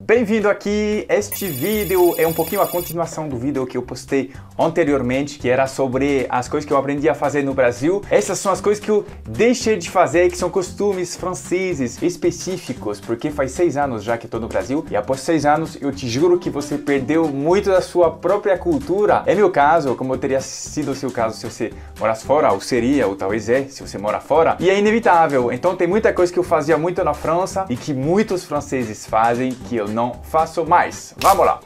Bem-vindo aqui, este vídeo é um pouquinho a continuação do vídeo que eu postei anteriormente, que era sobre as coisas que eu aprendi a fazer no Brasil. Essas são as coisas que eu deixei de fazer, que são costumes franceses específicos, porque faz 6 anos já que estou no Brasil, e após 6 anos eu te juro que você perdeu muito da sua própria cultura. É meu caso, como teria sido o seu caso se você morasse fora, ou seria, ou talvez é, se você mora fora, e é inevitável. Então tem muita coisa que eu fazia muito na França, e que muitos franceses fazem, que eu não faço mais. Vamos lá!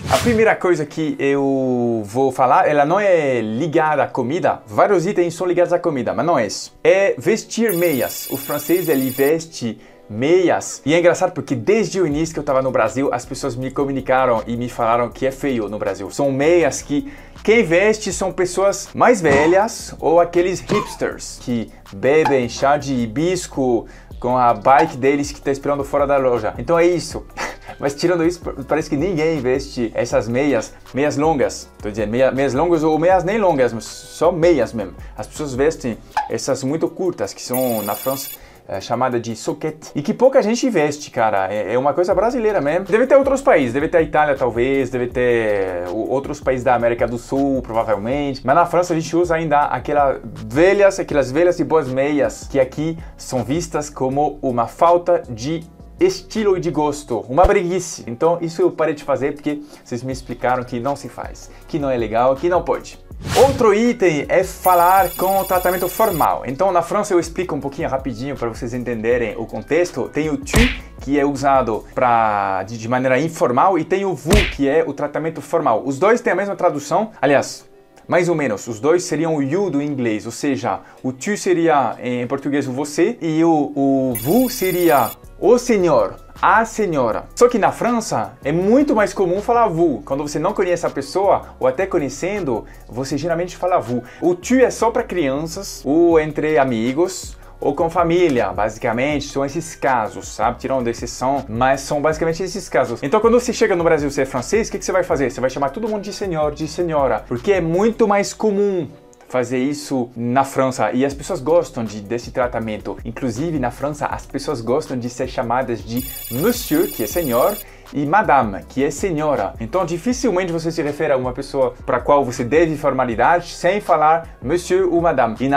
A primeira coisa que eu vou falar, ela não é ligada à comida. Vários itens são ligados à comida, mas não é isso. É vestir meias. O francês, ele veste meias. E é engraçado porque desde o início que eu estava no Brasil, as pessoas me comunicaram e me falaram que é feio no Brasil. São meias que quem veste são pessoas mais velhas ou aqueles hipsters que bebem chá de hibisco com a bike deles que está esperando fora da loja. Então é isso. Mas tirando isso, parece que ninguém veste essas meias longas. Estou dizendo meias longas ou meias nem longas, mas só meias mesmo. As pessoas vestem essas muito curtas, que são na França chamada de soquete, e que pouca gente veste, cara. É uma coisa brasileira mesmo. Deve ter outros países, deve ter a Itália talvez, deve ter outros países da América do Sul, provavelmente. Mas na França a gente usa ainda aquelas velhas e boas meias, que aqui são vistas como uma falta de estilo e de gosto, uma preguiça. Então isso eu parei de fazer porque vocês me explicaram que não se faz, que não é legal, que não pode. Outro item é falar com tratamento formal. Então na França eu explico um pouquinho rapidinho para vocês entenderem o contexto. Tem o tu, que é usado de maneira informal, e tem o vous, que é o tratamento formal. Os dois têm a mesma tradução, aliás, mais ou menos, os dois seriam o you do inglês, ou seja, o tu seria em português o você e o vous seria o senhor, a senhora. Só que na França é muito mais comum falar vous. Quando você não conhece a pessoa, ou até conhecendo, você geralmente fala vous. O tu é só para crianças, ou entre amigos, ou com família, basicamente, são esses casos, sabe? Tirando exceção, mas são basicamente esses casos. Então, quando você chega no Brasil e você é francês, o que você vai fazer? Você vai chamar todo mundo de senhor, de senhora, porque é muito mais comum fazer isso na França, e as pessoas gostam desse tratamento. Inclusive, na França, as pessoas gostam de ser chamadas de monsieur, que é senhor, e madame, que é senhora. Então, dificilmente você se refere a uma pessoa para a qual você deve formalidade sem falar monsieur ou madame. E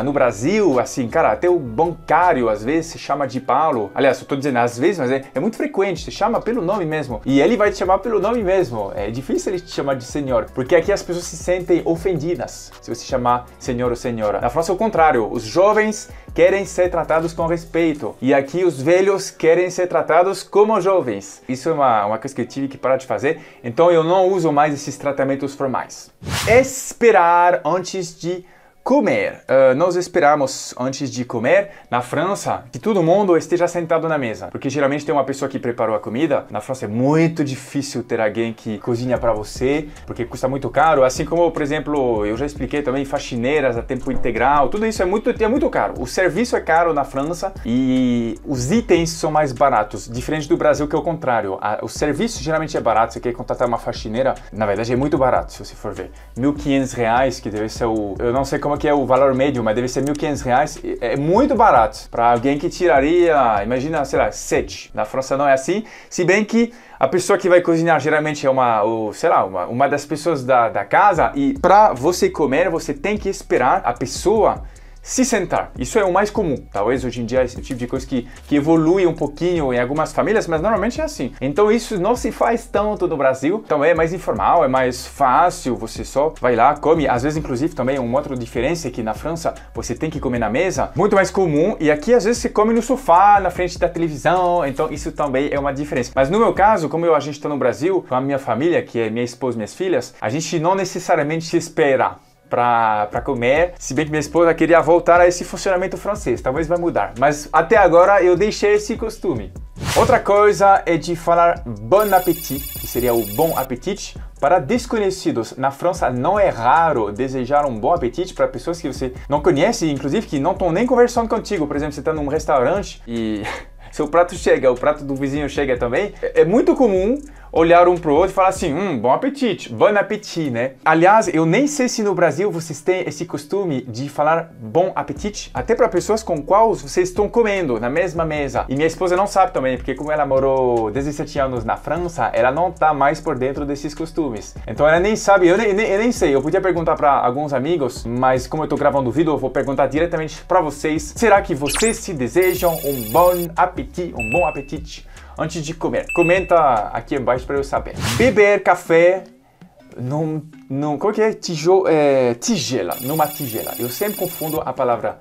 no Brasil, assim, cara, até o bancário às vezes se chama de Paulo. Aliás, eu tô dizendo às vezes, mas é muito frequente, se chama pelo nome mesmo. E ele vai te chamar pelo nome mesmo. É difícil ele te chamar de senhor, porque aqui as pessoas se sentem ofendidas se você chamar senhor ou senhora. Na França é o contrário, os jovens querem ser tratados com respeito, e aqui os velhos querem ser tratados como jovens. Isso é uma coisa que eu tive que parar de fazer, então eu não uso mais esses tratamentos formais. Esperar antes de comer. Nós esperamos antes de comer na França que todo mundo esteja sentado na mesa, porque geralmente tem uma pessoa que preparou a comida. Na França é muito difícil ter alguém que cozinha para você, porque custa muito caro, assim como, por exemplo, eu já expliquei também, faxineiras a tempo integral, tudo isso é muito caro. O serviço é caro na França e os itens são mais baratos, diferente do Brasil, que é o contrário. O serviço geralmente é barato. Você quer contratar uma faxineira, na verdade é muito barato, se você for ver. R$1.500, que deve ser eu não sei como que é o valor médio, mas deve ser R$1.500, é muito barato para alguém que tiraria, imagina, sei lá, 7. Na França não é assim, se bem que a pessoa que vai cozinhar geralmente é uma das pessoas da casa, e para você comer, você tem que esperar a pessoa se sentar. Isso é o mais comum. Talvez hoje em dia esse tipo de coisa que evolui um pouquinho em algumas famílias, mas normalmente é assim. Então isso não se faz tanto no Brasil. Então é mais informal, é mais fácil, você só vai lá, come. Às vezes, inclusive, também uma outra diferença é que na França você tem que comer na mesa, muito mais comum, e aqui às vezes você come no sofá, na frente da televisão, então isso também é uma diferença. Mas no meu caso, como a gente está no Brasil, com a minha família, que é minha esposa e minhas filhas, a gente não necessariamente se espera para comer, se bem que minha esposa queria voltar a esse funcionamento francês, talvez vai mudar, mas até agora eu deixei esse costume. Outra coisa é de falar bon appétit, que seria o bom apetite, para desconhecidos. Na França não é raro desejar um bom apetite para pessoas que você não conhece, inclusive que não estão nem conversando contigo. Por exemplo, você está num restaurante e seu prato chega, o prato do vizinho chega também. É muito comum olhar um pro outro e falar assim, bom apetite, bon appétit, né? Aliás, eu nem sei se no Brasil vocês têm esse costume de falar bom apetite, até para pessoas com quais vocês estão comendo na mesma mesa. E minha esposa não sabe também, porque como ela morou 17 anos na França, ela não tá mais por dentro desses costumes. Então ela nem sabe, eu nem sei, eu podia perguntar para alguns amigos, mas como eu tô gravando o vídeo, eu vou perguntar diretamente para vocês. Será que vocês se desejam um bom apetite antes de comer? Comenta aqui embaixo para eu saber. Beber café como que é? Tigela, numa tigela. Eu sempre confundo a palavra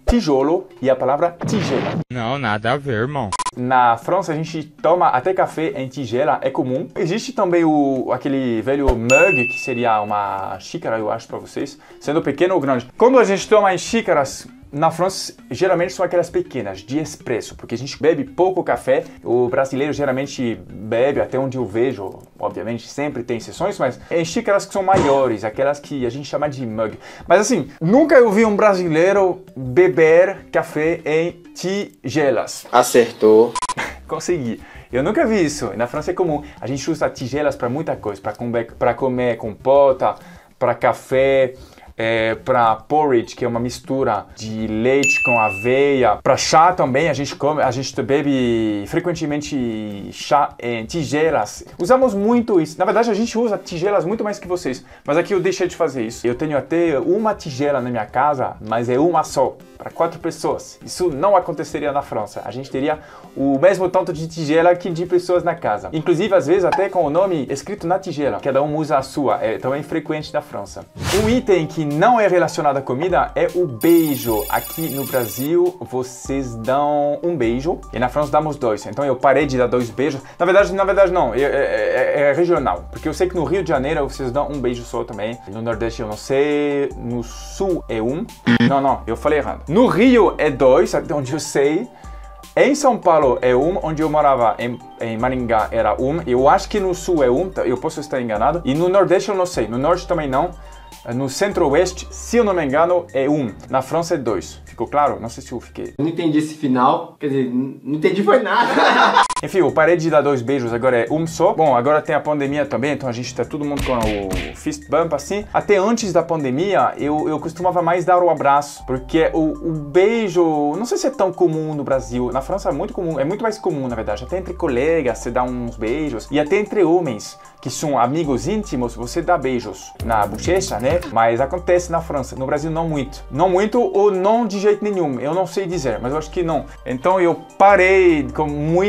tijolo e a palavra tigela. Não, nada a ver, irmão. Na França a gente toma até café em tigela, é comum. Existe também aquele velho mug, que seria uma xícara, eu acho, para vocês, sendo pequeno ou grande. Quando a gente toma em xícaras, na França, geralmente são aquelas pequenas, de espresso, porque a gente bebe pouco café. O brasileiro geralmente bebe, até onde eu vejo, obviamente, sempre tem exceções, mas em xícaras que são maiores, aquelas que a gente chama de mug. Mas assim, nunca eu vi um brasileiro beber café em tigelas. Acertou. Consegui. Eu nunca vi isso. Na França é comum. A gente usa tigelas para muita coisa, para comer compota, para café, para porridge, que é uma mistura de leite com aveia. Para chá também, a gente bebe frequentemente chá em tigelas. Usamos muito isso. Na verdade, a gente usa tigelas muito mais que vocês. Mas aqui eu deixei de fazer isso. Eu tenho até uma tigela na minha casa, mas é uma só, para 4 pessoas. Isso não aconteceria na França. A gente teria o mesmo tanto de tigela que de pessoas na casa. Inclusive, às vezes, até com o nome escrito na tigela. Cada um usa a sua. É também frequente na França. Um item que não é relacionado à comida é o beijo. Aqui no Brasil, vocês dão um beijo e na França damos 2. Então eu parei de dar 2 beijos. Na verdade não. É regional. Porque eu sei que no Rio de Janeiro vocês dão um beijo só também. No Nordeste eu não sei. No Sul é 1. Não, eu falei errado. No Rio é 2, até onde eu sei. Em São Paulo é 1, onde eu morava em Maringá era 1. Eu acho que no Sul é 1, eu posso estar enganado. E no Nordeste eu não sei. No Norte também não. No Centro-Oeste, se eu não me engano, é 1. Na França é 2. Ficou claro? Não sei se eu fiquei. Não entendi esse final. Quer dizer, não entendi foi nada. Enfim, eu parei de dar 2 beijos, agora é 1 só. Bom, agora tem a pandemia também, então a gente tá todo mundo com o fist bump assim. Até antes da pandemia, eu costumava mais dar o abraço, porque o beijo, não sei se é tão comum no Brasil. Na França é muito comum, é muito mais comum, na verdade. Até entre colegas, você dá uns beijos. E até entre homens, que são amigos íntimos, você dá beijos na bochecha, né? Mas acontece na França. No Brasil, não muito. Não muito ou não de jeito nenhum. Eu não sei dizer, mas eu acho que não. Então eu parei com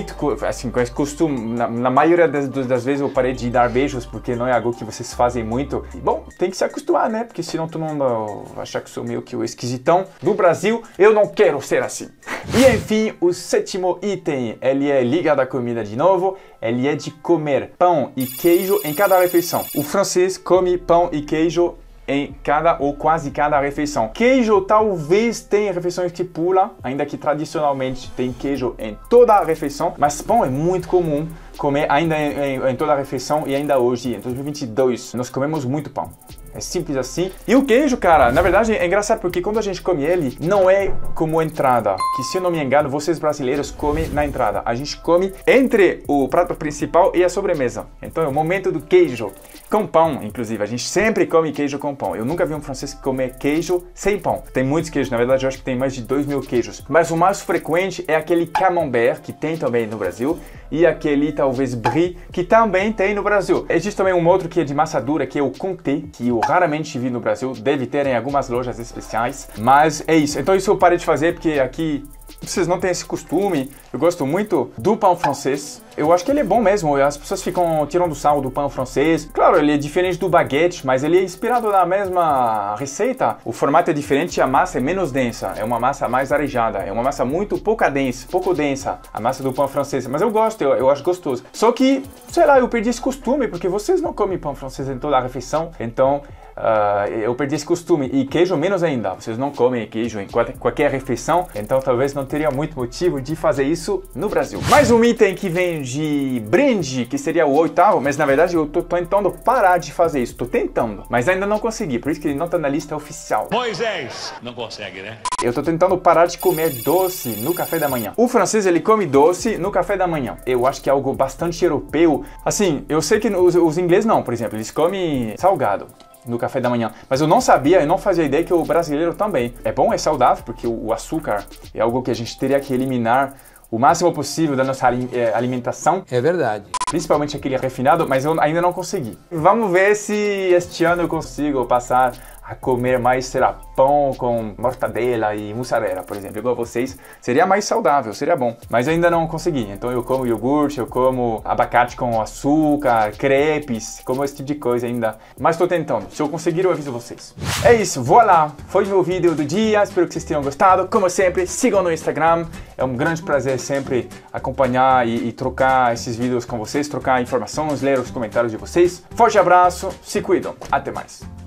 esse costume. Na maioria das vezes eu parei de dar beijos, porque não é algo que vocês fazem muito. E, bom, tem que se acostumar, né? Porque senão todo mundo vai achar que sou meio que o esquisitão do Brasil. Eu não quero ser assim. E enfim, o 7º item, ele é ligado à comida de novo. Ele é de comer pão e queijo em cada refeição. O francês come pão e queijo em cada ou quase cada refeição. Queijo talvez tenha refeições que pula, ainda que tradicionalmente tem queijo em toda a refeição, mas pão é muito comum comer ainda em toda a refeição e ainda hoje, em 2022, nós comemos muito pão. É simples assim. E o queijo, cara, na verdade é engraçado porque quando a gente come ele, não é como entrada. Que se eu não me engano, vocês brasileiros comem na entrada. A gente come entre o prato principal e a sobremesa. Então é o momento do queijo. Com pão, inclusive. A gente sempre come queijo com pão. Eu nunca vi um francês comer queijo sem pão. Tem muitos queijos. Na verdade, eu acho que tem mais de 2.000 queijos. Mas o mais frequente é aquele camembert, que tem também no Brasil. E aquele, talvez, brie, que também tem no Brasil. Existe também um outro que é de massa dura, que é o comté, que eu raramente vi no Brasil. Deve ter em algumas lojas especiais. Mas é isso. Então isso eu parei de fazer, porque aqui vocês não têm esse costume. Eu gosto muito do pão francês. Eu acho que ele é bom mesmo. As pessoas ficam tirando sarro do pão francês. Claro, ele é diferente do baguete, mas ele é inspirado na mesma receita. O formato é diferente e a massa é menos densa. É uma massa mais arejada. É uma massa pouco densa. A massa do pão francês. Mas eu gosto, eu acho gostoso. Só que, sei lá, eu perdi esse costume, porque vocês não comem pão francês em toda a refeição. Então, eu perdi esse costume. E queijo menos ainda. Vocês não comem queijo em qualquer refeição, então talvez não teria muito motivo de fazer isso no Brasil. Mais um item que vem de brinde, que seria o 8º, mas na verdade eu tô tentando parar de fazer isso. Tô tentando, mas ainda não consegui, por isso que ele não tá na lista oficial. Moisés! Não consegue, né? Eu tô tentando parar de comer doce no café da manhã. O francês, ele come doce no café da manhã. Eu acho que é algo bastante europeu. Assim, eu sei que os ingleses não, por exemplo, eles comem salgado no café da manhã. Mas eu não sabia, eu não fazia ideia que o brasileiro também. É bom, é saudável, porque o açúcar é algo que a gente teria que eliminar o máximo possível da nossa alimentação. É verdade. Principalmente aquele refinado, mas eu ainda não consegui. Vamos ver se este ano eu consigo passar a comer mais, sei lá, pão com mortadela e mussarela, por exemplo, igual vocês. Seria mais saudável, seria bom. Mas ainda não consegui. Então eu como iogurte, eu como abacate com açúcar, crepes, como esse tipo de coisa ainda. Mas tô tentando. Se eu conseguir, eu aviso vocês. É isso, voilà! Foi o meu vídeo do dia. Espero que vocês tenham gostado. Como sempre, sigam no Instagram. É um grande prazer sempre acompanhar e trocar esses vídeos com vocês, trocar informações, ler os comentários de vocês. Forte abraço, se cuidam. Até mais.